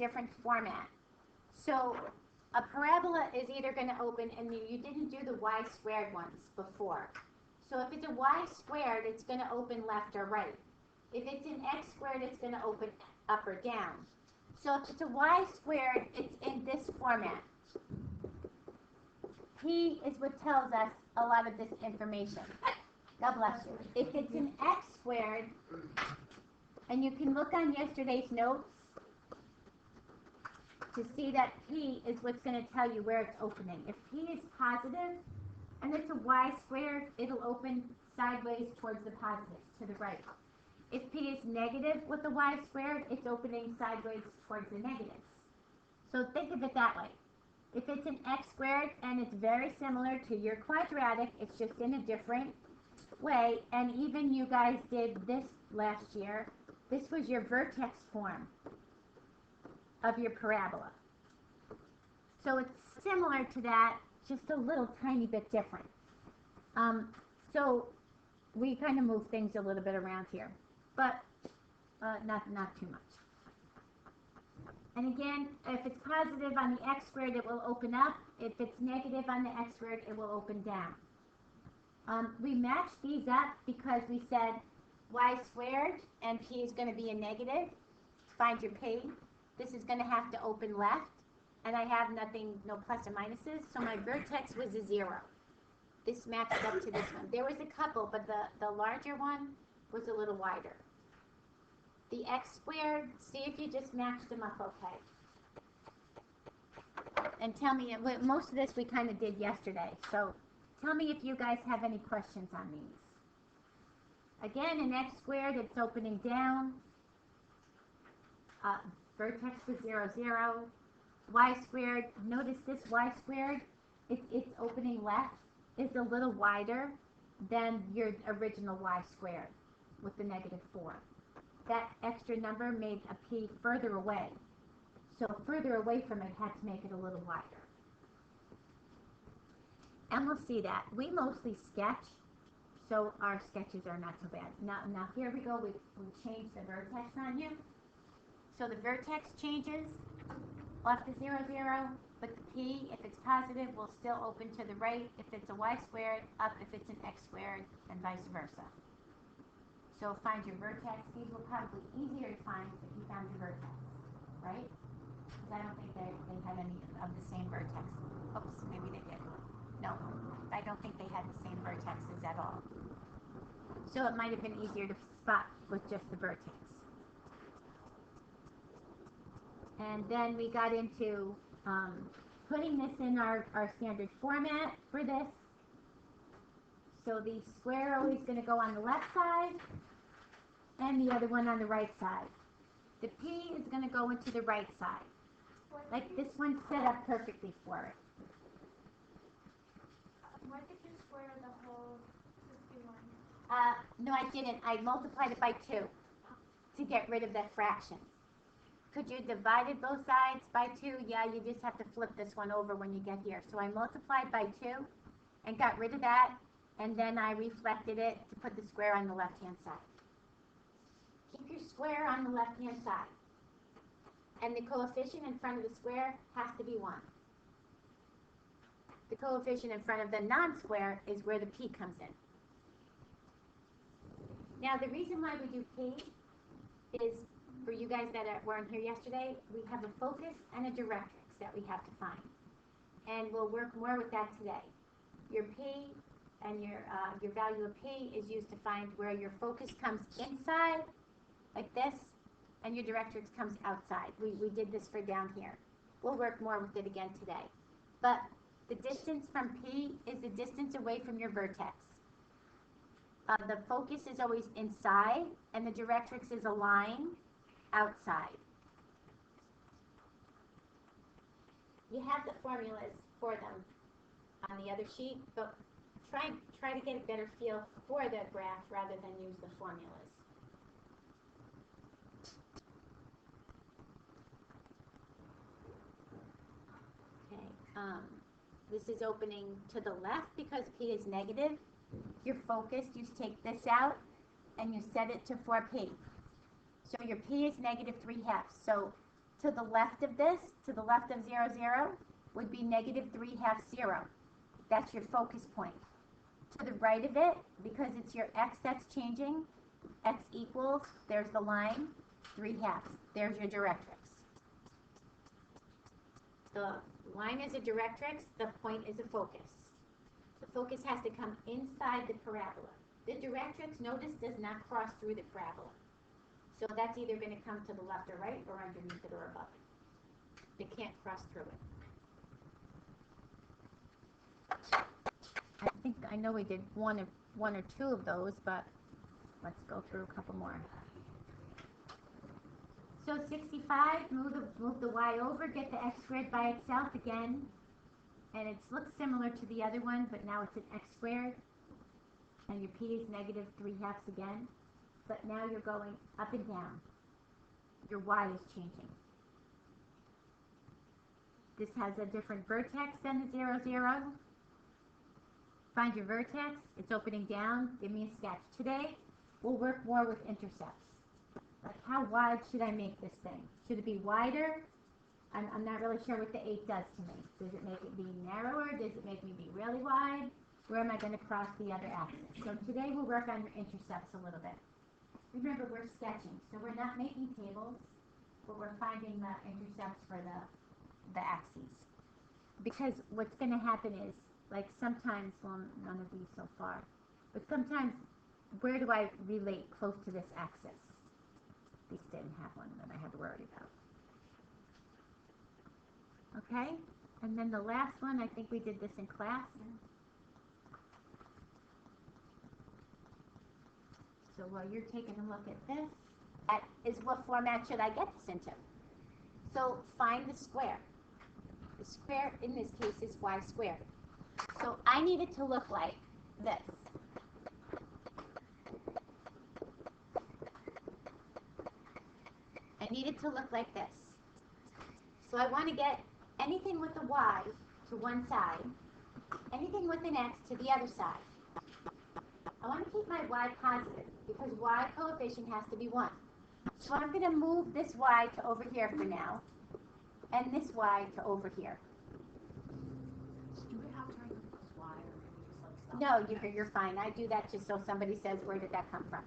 different format. So a parabola is either going to open, and you didn't do the y squared ones before. So if it's a y squared, it's going to open left or right. If it's an x squared, it's going to open up or down. So if it's a y squared, it's in this format. P is what tells us a lot of this information. God bless you. If it's an x squared, and you can look on yesterday's notes to see that P is what's going to tell you where it's opening. If P is positive and it's a y squared, it'll open sideways towards the positive, to the right. If P is negative with the y squared, it's opening sideways towards the negatives. So think of it that way. If it's an x squared and it's very similar to your quadratic, it's just in a different way, and even you guys did this last year, this was your vertex form of your parabola. So it's similar to that, just a little tiny bit different. So we kind of move things a little bit around here, but not too much. And again, if it's positive on the x squared, it will open up. If it's negative on the x squared, it will open down. We matched these up because we said y squared and p is going to be a negative. Find your p. This is going to have to open left, and I have nothing, no plus or minuses, so my vertex was a 0. This matched up to this one. There was a couple, but the larger one was a little wider. The x squared, see if you just matched them up okay. And tell me, most of this we kind of did yesterday, so tell me if you guys have any questions on these. Again, an x squared, it's opening down. Vertex was 0, 0. Y squared, notice this y squared, it's opening left, is a little wider than your original y squared with the -4. That extra number made a p further away. So further away from it had to make it a little wider. And we'll see that. We mostly sketch, so our sketches are not so bad. Now here we go. We changed the vertex on you. So the vertex changes off the 0, 0, but the p, if it's positive, will still open to the right. If it's a y squared, up if it's an x squared, and vice versa. So find your vertex. These were probably easier to find if you found your vertex, right? Because I don't think they had any of the same vertex. Oops, maybe they did. No, I don't think they had the same vertexes at all. So it might have been easier to spot with just the vertex. And then we got into putting this in our standard format for this. So the square always going to go on the left side, and the other one on the right side. The p is going to go into the right side. Like this one's set up perfectly for it. Why did you square the whole 51? No, I didn't. I multiplied it by 2 to get rid of that fraction. Could you divide both sides by 2? Yeah, you just have to flip this one over when you get here. So I multiplied by 2 and got rid of that, and then I reflected it to put the square on the left-hand side. Keep your square on the left-hand side. And the coefficient in front of the square has to be 1. The coefficient in front of the non-square is where the p comes in. Now, the reason why we do p is, for you guys that weren't here yesterday, we have a focus and a directrix that we have to find. And we'll work more with that today. Your p and your value of p is used to find where your focus comes inside, like this, and your directrix comes outside. We did this for down here. We'll work more with it again today. But the distance from p is the distance away from your vertex. The focus is always inside, and the directrix is a line outside. You have the formulas for them on the other sheet, but try to get a better feel for the graph rather than use the formulas. Okay, this is opening to the left because p is negative. You're focused, you take this out and you set it to 4p. So your p is -3/2. So to the left of this, to the left of 0, 0, would be negative 3/2, 0. That's your focus point. To the right of it, because it's your x that's changing, x equals, there's the line, 3/2. There's your directrix. The line is a directrix, the point is a focus. The focus has to come inside the parabola. The directrix, notice, does not cross through the parabola. So that's either going to come to the left or right, or underneath it, or above it. It can't cross through it. I know we did one or two of those, but let's go through a couple more. So 65, move the y over, get the x squared by itself again. And it looks similar to the other one, but now it's an x squared. And your p is negative 3/2 again. But now you're going up and down. Your y is changing. This has a different vertex than the 0, 0. Find your vertex. It's opening down. Give me a sketch. Today, we'll work more with intercepts. Like, how wide should I make this thing? Should it be wider? I'm not really sure what the 8 does to me. Does it make it be narrower? Does it make me be really wide? Where am I going to cross the other axis? So today we'll work on your intercepts a little bit. Remember, we're sketching, so we're not making tables, but we're finding the intercepts for the axes. Because what's going to happen is, like sometimes, well, none of these so far, but sometimes, where do I relate close to this axis? These didn't have one that I had to worry about. Okay, and then the last one, I think we did this in class. So while you're taking a look at this, that is what format should I get this into? So find the square. The square in this case is y squared. So I need it to look like this. I need it to look like this. So I want to get anything with a y to one side, anything with an x to the other side. I want to keep my y positive because y coefficient has to be 1. So I'm going to move this y to over here for now, and this y to over here. Do we have to write plus y, or can we just like stop? No, you're fine. I do that just so somebody says, where did that come from?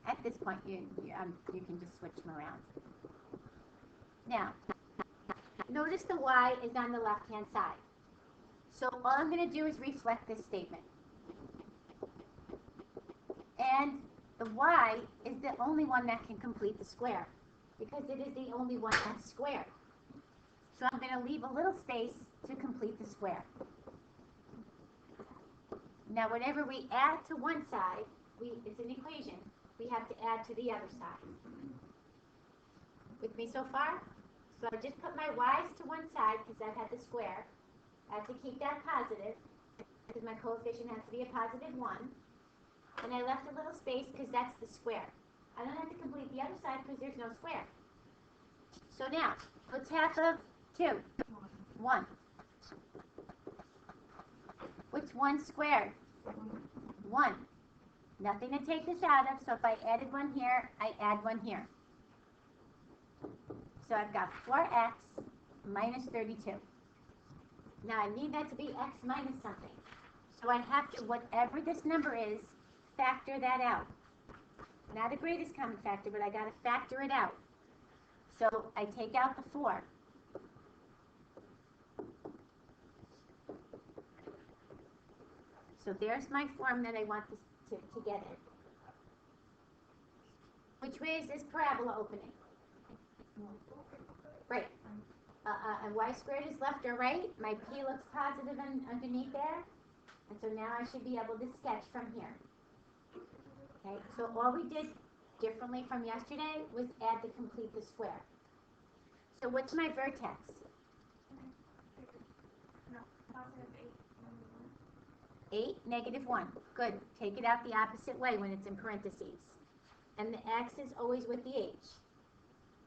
At this point, you can just switch them around. Now, notice the y is on the left-hand side. So all I'm going to do is reflect this statement. And the y is the only one that can complete the square, because it is the only one that's squared. So I'm going to leave a little space to complete the square. Now, whenever we add to one side, it's an equation. We have to add to the other side. With me so far? So I just put my y's to one side because I've had the square. I have to keep that positive because my coefficient has to be a positive 1. And I left a little space because that's the square. I don't have to complete the other side because there's no square. So now, what's half of 2? 1. What's 1 squared? 1. Nothing to take this out of, so if I added 1 here, I add 1 here. So I've got 4x minus 32. Now I need that to be x minus something. So I have to, whatever this number is, factor that out. Not a greatest common factor, but I got to factor it out. So I take out the 4. So there's my form that I want this to get in. Which way is this parabola opening? Right. And y squared is left or right. My p looks positive underneath there. And so now I should be able to sketch from here. Okay, so all we did differently from yesterday was add to complete the square. So what's my vertex? No, positive 8, -1. 8, -1. Good. Take it out the opposite way when it's in parentheses. And the x is always with the h.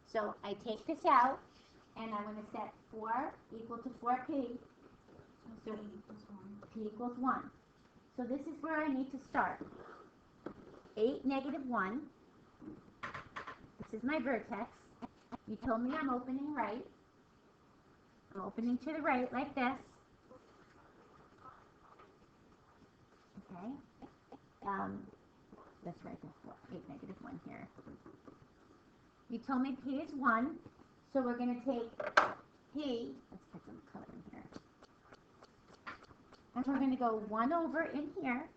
So I take this out, and I'm going to set 4 equal to 4p. So p equals 1. So this is where I need to start. 8, -1. The This is my vertex. You told me I'm opening right. I'm opening to the right like this. Okay. Let's write this 8, -1 here. You told me P is 1, so we're going to take P, let's put some color in here. And we're going to go 1 over in here.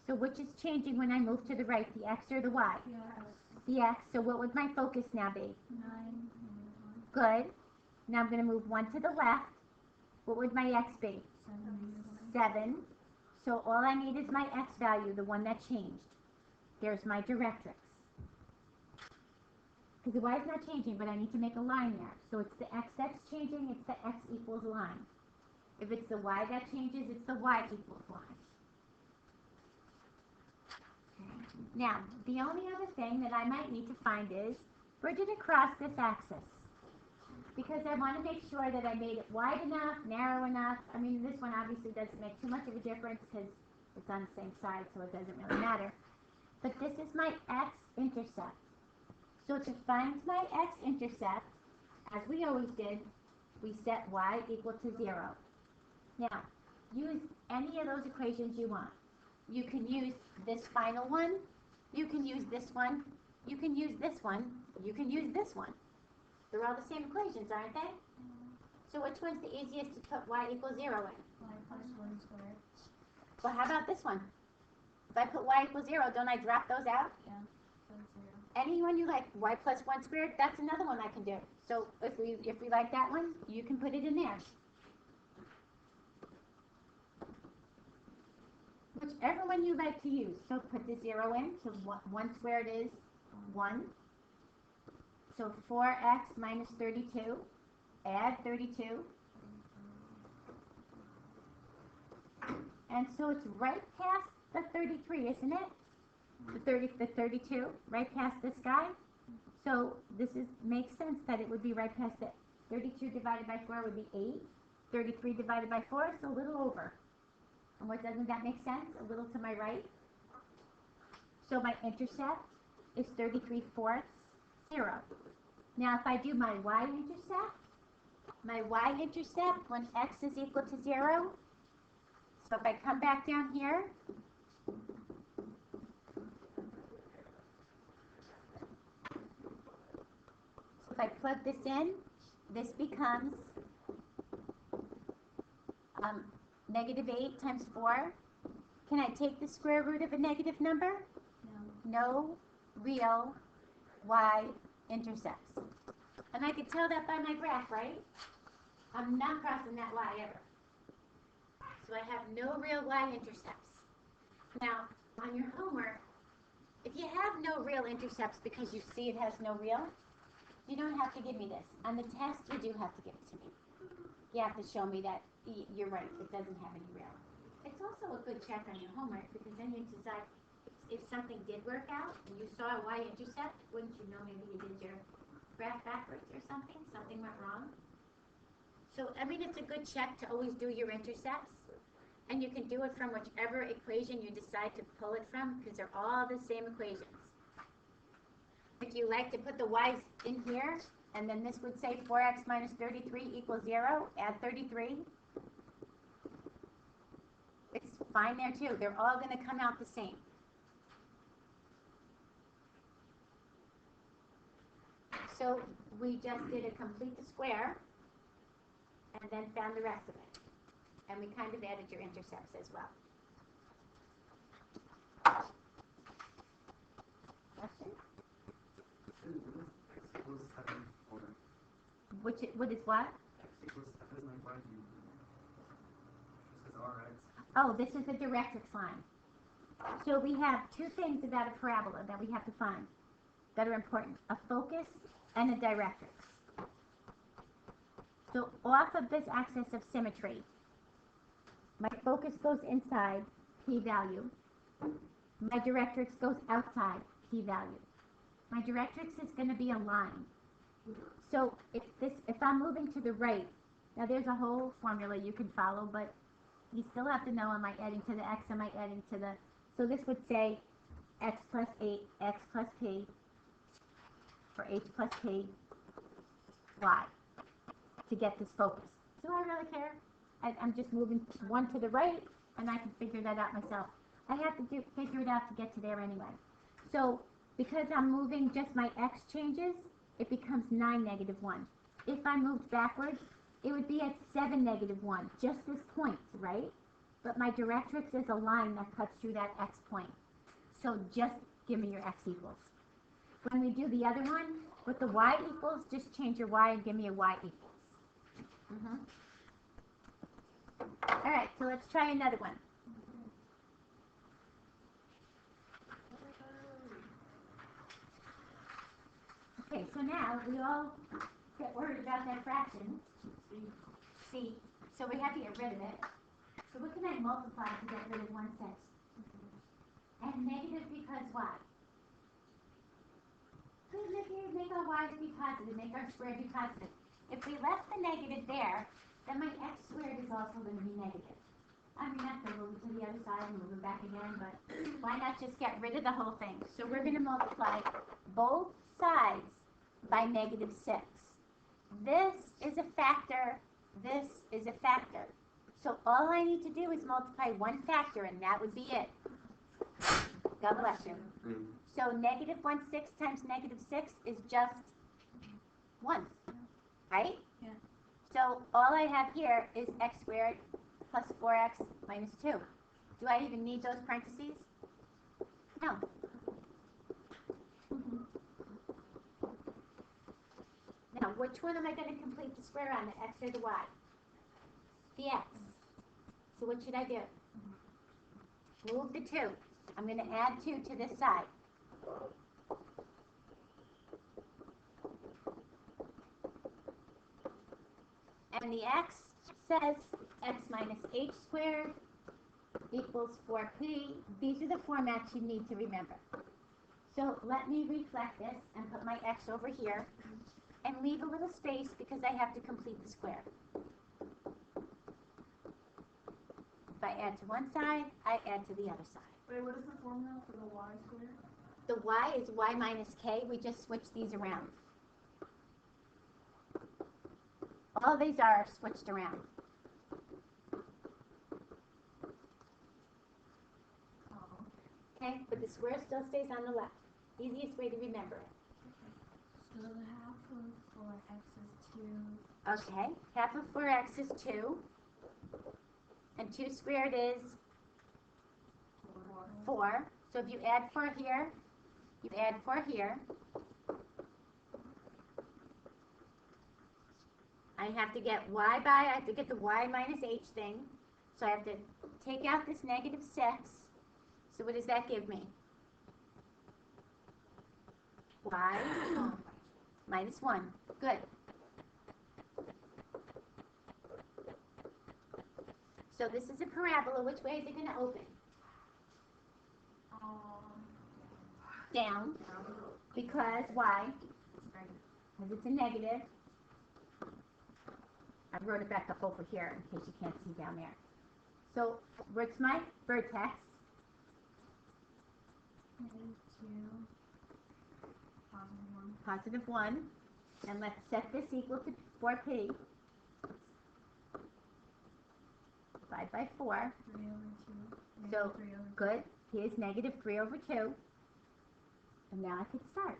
So which is changing when I move to the right, the X or the Y? Yes. The X. So what would my focus now be? 9. Good. Now I'm going to move 1 to the left. What would my X be? 7. So all I need is my X value, the one that changed. There's my directrix. Because the Y is not changing, but I need to make a line there. So it's the X that's changing, it's the X equals line. If it's the Y that changes, it's the Y equals line. Okay. Now, the only other thing that I might need to find is, where did it cross this axis? Because I want to make sure that I made it wide enough, narrow enough. I mean, this one obviously doesn't make too much of a difference because it's on the same side, so it doesn't really matter. But this is my x-intercept. So to find my x-intercept, as we always did, we set y equal to 0. Now, use any of those equations you want. You can use this final one, you can use this one, you can use this one, you can use this one. They're all the same equations, aren't they? So which one's the easiest to put y equals 0 in? Y plus 1 squared. Well, how about this one? If I put y equals 0, don't I drop those out? Yeah. So 0. Any one you like, y plus 1 squared, that's another one I can do. So if we like that one, you can put it in there. Whichever one you like to use. So put the 0 in, so 1 squared is 1. So 4x minus 32, add 32. And so it's right past the 33, isn't it? The 32, right past this guy. So this makes sense that it would be right past it. 32 divided by 4 would be 8. 33 divided by 4 is a little over. And what doesn't that make sense? A little to my right. So my intercept is 33/4, 0. Now if I do my y-intercept when x is equal to 0, so if I come back down here, so if I plug this in, this becomes -8 times 4. Can I take the square root of a negative number? No. No real y-intercepts. And I can tell that by my graph, right? I'm not crossing that y ever. So I have no real y-intercepts. Now, on your homework, if you have no real intercepts because you see it has no real, you don't have to give me this. On the test, you do have to give it to me. You have to show me that you're right, it doesn't have any real. It's also a good check on your homework because then you decide if something did work out and you saw a y-intercept, wouldn't you know maybe you did your graph backwards or something went wrong? So, I mean, it's a good check to always do your intercepts. And you can do it from whichever equation you decide to pull it from because they're all the same equations. If you like to put the y's in here, and then this would say 4x minus 33 equals 0, add 33. It's fine there too. They're all going to come out the same. So we just did a complete the square and then found the rest of it. And we kind of added your intercepts as well. Question? What is what? Oh, this is the directrix line. So we have two things about a parabola that we have to find that are important. A focus and a directrix. So off of this axis of symmetry, my focus goes inside, p-value. My directrix goes outside, p-value. My directrix is going to be a line. So if I'm moving to the right, now there's a whole formula you can follow, but you still have to know, am I adding to the x, am I adding to the, so this would say x plus 8, x plus p. for h plus p, y, to get this focus. Do I really care? I'm just moving one to the right, and I can figure that out myself. I have to figure it out to get to there anyway. So because I'm moving just my x changes, it becomes 9, negative 1. If I moved backwards, it would be at 7, negative 1, just this point, right? But my directrix is a line that cuts through that x point. So just give me your x equals. When we do the other one, with the y equals, just change your y and give me a y equals. All right, so let's try another one. Okay, so now we all get worried about that fraction, c, so we have to get rid of it. So what can I multiply to get rid of 1/6? And negative because why? Please make our y's be positive, make our square be positive. If we left the negative there, then my x squared is also going to be negative. I mean, I have to move it to the other side and move it back again, but why not just get rid of the whole thing? So we're going to multiply both sides by negative 6. This is a factor, this is a factor. So all I need to do is multiply one factor, and that would be it. God bless you. So negative 1/6 times negative 6 is just 1, right? Yeah. So all I have here is x squared plus 4x minus 2. Do I even need those parentheses? No. Now, which one am I going to complete the square on, the x or the y? The x. So what should I do? Move the 2. I'm going to add 2 to this side. And the x says x minus h squared equals 4p. These are the formats you need to remember. So let me reflect this and put my x over here and leave a little space because I have to complete the square. If I add to one side, I add to the other side. Wait, what is the formula for the y squared? The y is y minus k. We just switch these around. All these are switched around. Okay, but the square still stays on the left. Easiest way to remember it. So half of 4x is 2. Okay, half of 4x is 2. And 2 squared is 4. So if you add 4 here, you add 4 here. I have to get I have to get the y minus h thing. So I have to take out this negative 6. So what does that give me? Y minus 1. Good. So this is a parabola. Which way is it going to open? Down. Because why? Because it's a negative. I wrote it back up over here in case you can't see down there. So what's my vertex? Positive 1. And let's set this equal to 4p. Divide by 4. 3 over 2. So, 3 over good. P is negative 3 over 2. And now I can start.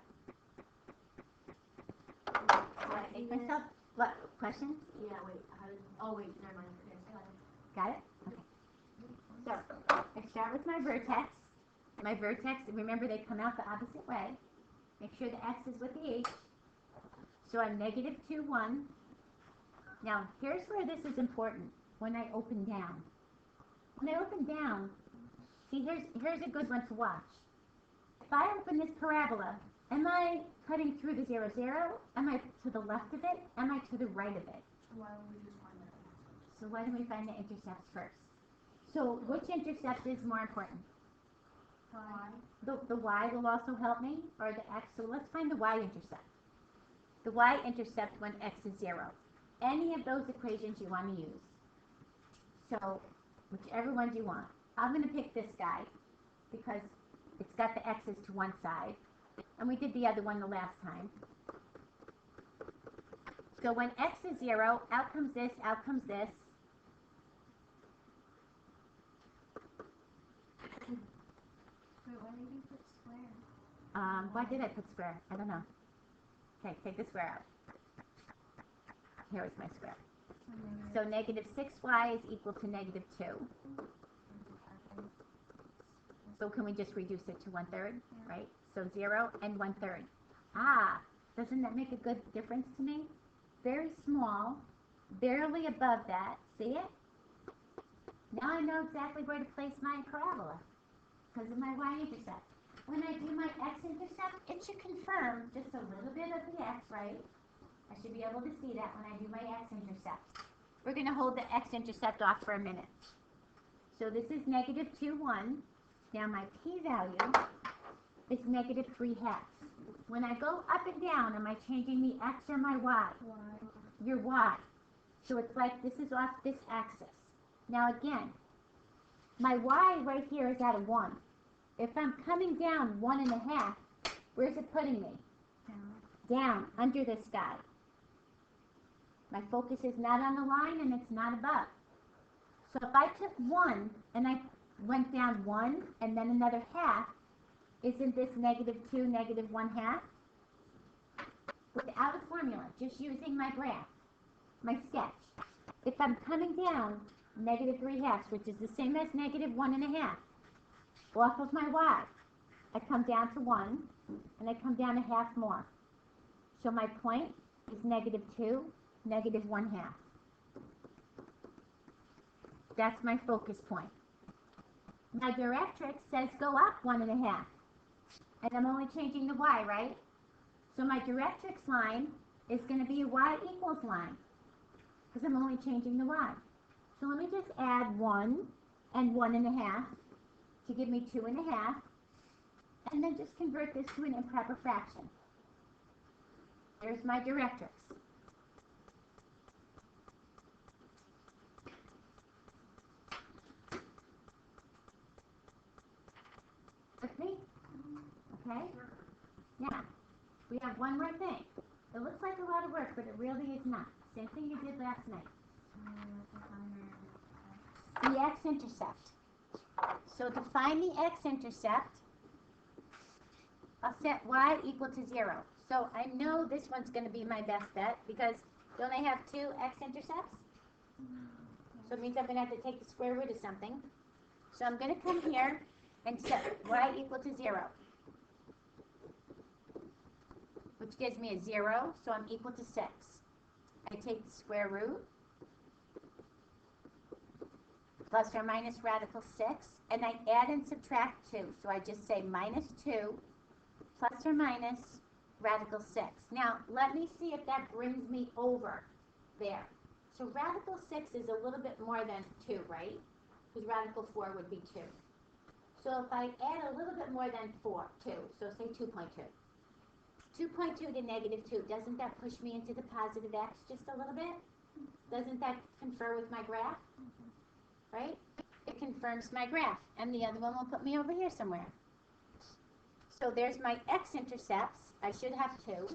So I make myself, what, question? Yeah, wait, how did, oh wait, never mind. Okay, Got it? Okay. So, I start with my vertex. My vertex, remember they come out the opposite way. Make sure the x is with the h. So I'm negative 2, 1. Now, here's where this is important, when I open down. When I open down, see, here's a good one to watch. If I open this parabola, am I cutting through the 0, 0? Am I to the left of it? Am I to the right of it? why don't we just find that? So why don't we find the intercepts first? So which intercept is more important? The y will also help me, or the x. So let's find the y-intercept. The y-intercept when x is 0. Any of those equations you want to use. So whichever ones you want. I'm going to pick this guy because it's got the x's to one side. And we did the other one the last time. So when x is 0, out comes this, out comes this. Wait, why did you put square? Why did I put square? I don't know. Okay, take the square out. Here is my square. So negative 6y is equal to negative 2. So can we just reduce it to 1/3, right? So 0 and 1/3. Ah, doesn't that make a good difference to me? Very small, barely above that. See it? Now I know exactly where to place my parabola because of my y-intercept. When I do my x-intercept, it should confirm just a little bit of the x, right? I should be able to see that when I do my x-intercept. We're going to hold the x-intercept off for a minute. So this is negative 2, 1. Now my p-value is negative 3/2. When I go up and down, am I changing the x or my y? Your y. So it's like this is off this axis. Now again, my y right here is at a 1. If I'm coming down 1.5, where's it putting me? Down, under this guy. My focus is not on the line and it's not above. So if I took 1 and I went down 1 and then another half, isn't this negative 2, negative 1/2? Without a formula, just using my graph, my sketch. If I'm coming down negative 3/2, which is the same as negative 1.5, off of my y, I come down to 1 and I come down a half more. So my point is negative 2, negative 1/2. That's my focus point. My directrix says go up 1.5. And I'm only changing the y, right? So my directrix line is going to be a y equals line because I'm only changing the y. So let me just add 1 and 1.5 to give me 2.5, and then just convert this to an improper fraction. There's my directrix. With me? Okay? Now, we have one more thing. It looks like a lot of work, but it really is not. Same thing you did last night. The x-intercept. So to find the x-intercept, I'll set y equal to 0. So I know this one's going to be my best bet because don't I have 2 x-intercepts? So it means I'm going to have to take the square root of something. So I'm going to come here and set y equal to 0. Which gives me a 0, so I'm equal to 6. I take the square root, plus or minus radical 6, and I add and subtract 2. So I just say minus 2, plus or minus radical 6. Now, let me see if that brings me over there. So radical 6 is a little bit more than 2, right? Because radical 4 would be 2. So if I add a little bit more than 2, so say 2.2. 2.2 to negative 2, doesn't that push me into the positive x just a little bit? Doesn't that confer with my graph? Right? It confirms my graph. And the other one will put me over here somewhere. So there's my x-intercepts. I should have 2.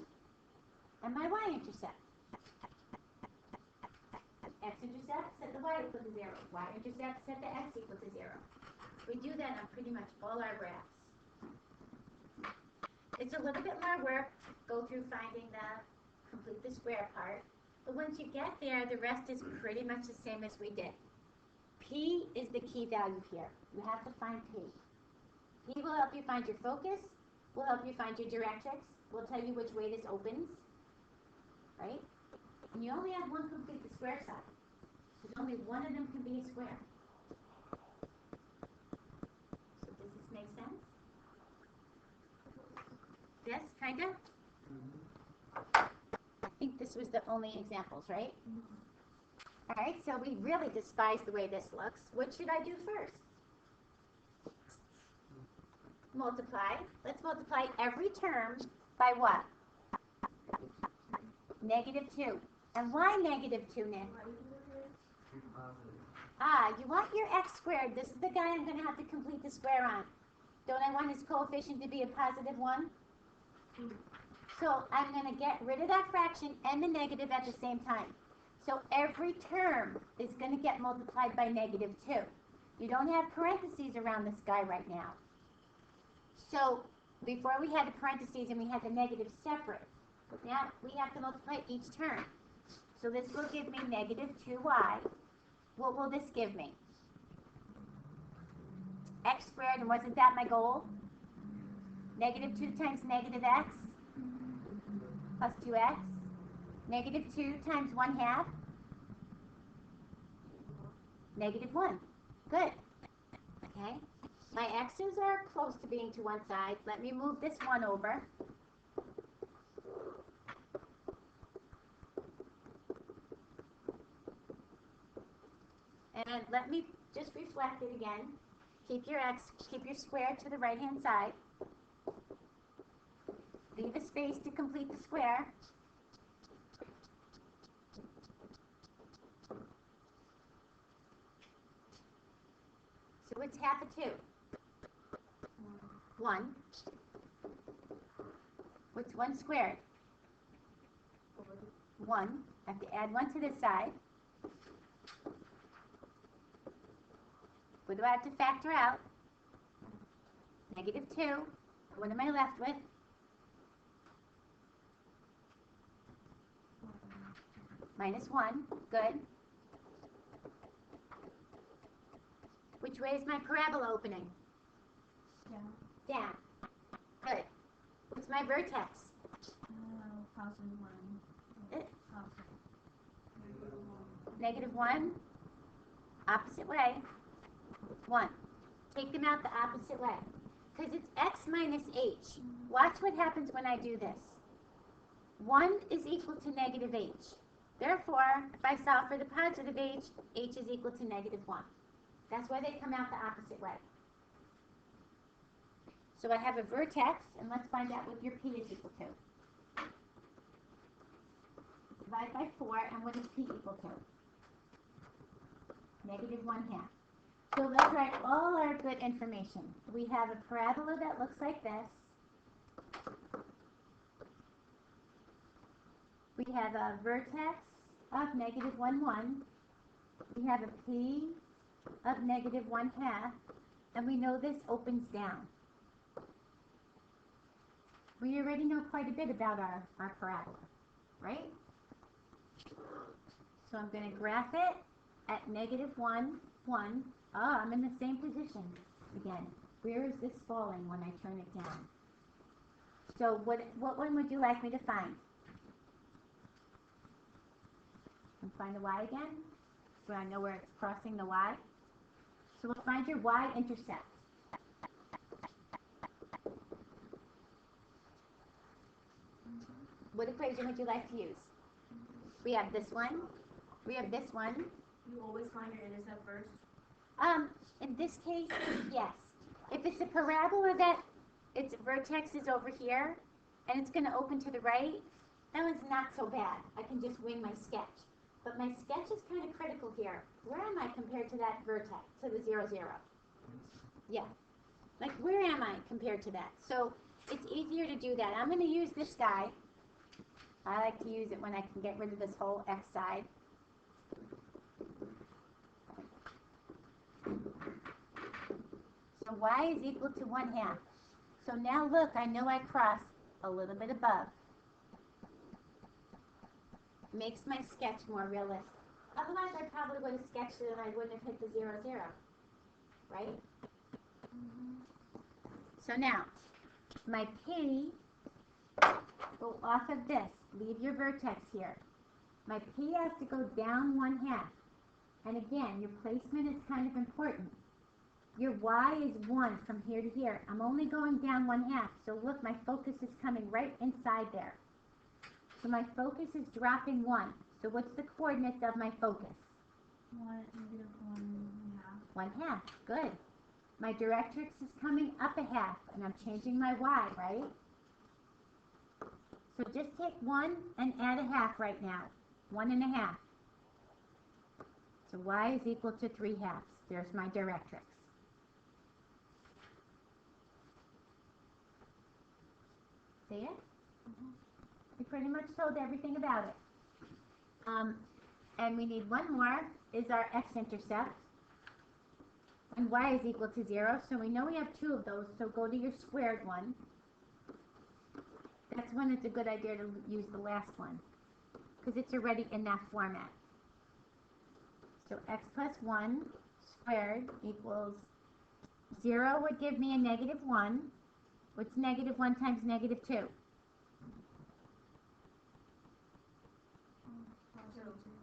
And my y-intercept. X-intercept, set the y equal to 0. Y-intercept, set the x equal to 0. We do that on pretty much all our graphs. It's a little bit more work, go through finding complete the square part. But once you get there, the rest is pretty much the same as we did. P is the key value here. You have to find P. P will help you find your focus, will help you find your directrix, will tell you which way this opens, right? And you only have one complete the square side. So only one of them can be a square. So does this make sense? Yes, kind of? I think this was the only examples, right? All right, so we really despise the way this looks. What should I do first? Multiply. Let's multiply every term by what? Negative 2. And why negative 2, Nick? You want your x squared. This is the guy I'm going to have to complete the square on. Don't I want his coefficient to be a positive 1? So I'm going to get rid of that fraction and the negative at the same time. So every term is going to get multiplied by -2. You don't have parentheses around this guy right now. So before we had the parentheses and we had the negative separate. Now we have to multiply each term. So this will give me -2y. What will this give me? X squared, and wasn't that my goal? -2 times -x plus 2x. -2 times 1/2. -1. Good. Okay. My x's are close to being to one side. Let me move this one over. And let me just reflect it again. Keep your square to the right-hand side. Leave a space to complete the square. So it's half of 2. 1. What's 1 squared? 1. I have to add 1 to this side. What do I have to factor out? -2. What am I left with? -1. Good. Which way is my parabola opening? Down. Down. Good. What's my vertex? Positive 1. Positive. -1. Opposite way. 1. Take them out the opposite way. Because it's x minus h. Watch what happens when I do this. 1 is equal to -h. Therefore, if I solve for the positive h is equal to -1. That's why they come out the opposite way. So I have a vertex, and let's find out what your p is equal to. Divide by 4, and what is p equal to? -1/2. So let's write all our good information. We have a parabola that looks like this. We have a vertex of -1, 1. We have a p of -1/2. And we know this opens down. We already know quite a bit about our parabola, right? So I'm going to graph it at -1, 1. Oh, I'm in the same position again. Where is this falling when I turn it down? So what one would you like me to find? And find the y again? So I know where it's crossing the y. So we'll find your y-intercept. What equation would you like to use? We have this one. We have this one. You always find your intercept first? In this case, yes. If it's a parabola that its vertex is over here, and it's going to open to the right, that one's not so bad. I can just wing my sketch. But my sketch is kind of critical here. Where am I compared to that vertex, to the 0, 0? Yeah. Like, where am I compared to that? So it's easier to do that. I'm going to use this guy. I like to use it when I can get rid of this whole x side. So y is equal to 1/2. So now look, I know I crossed a little bit above. Makes my sketch more realistic. Otherwise, I probably would have sketched it and I wouldn't have hit the 0, 0. Right? So now, my p, go off of this. Leave your vertex here. My p has to go down 1/2. And again, your placement is kind of important. Your y is 1 from here to here. I'm only going down 1/2. So look, my focus is coming right inside there. So my focus is dropping 1. So what's the coordinates of my focus? 1/2. 1/2. Good. My directrix is coming up 1/2, and I'm changing my y, right? So just take 1 and add 1/2 right now. 1 1/2. So y is equal to 3/2. There's my directrix. See it? We pretty much told everything about it. And we need one more, is our x-intercept. And y is equal to 0, so we know we have two of those, so go to your squared one. That's when it's a good idea to use the last one, because it's already in that format. So x plus 1 squared equals 0 would give me a negative 1. What's negative 1 times negative 2?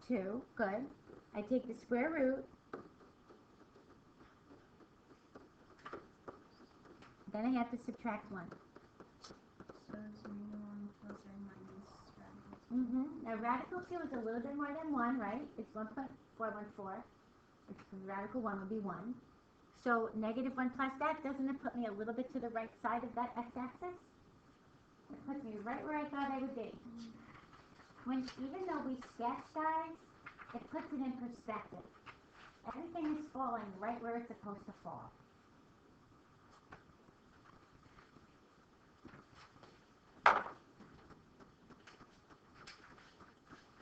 2, good. I take the square root. Then I have to subtract 1. So it's -1 plus or minus radical 2. Now radical 2 is a little bit more than 1, right? It's 1.414. Radical 1 would be 1. So negative 1 plus that, doesn't it put me a little bit to the right side of that x-axis? It puts me right where I thought I would be. Even though we sketch, guys, it puts it in perspective. Everything is falling right where it's supposed to fall.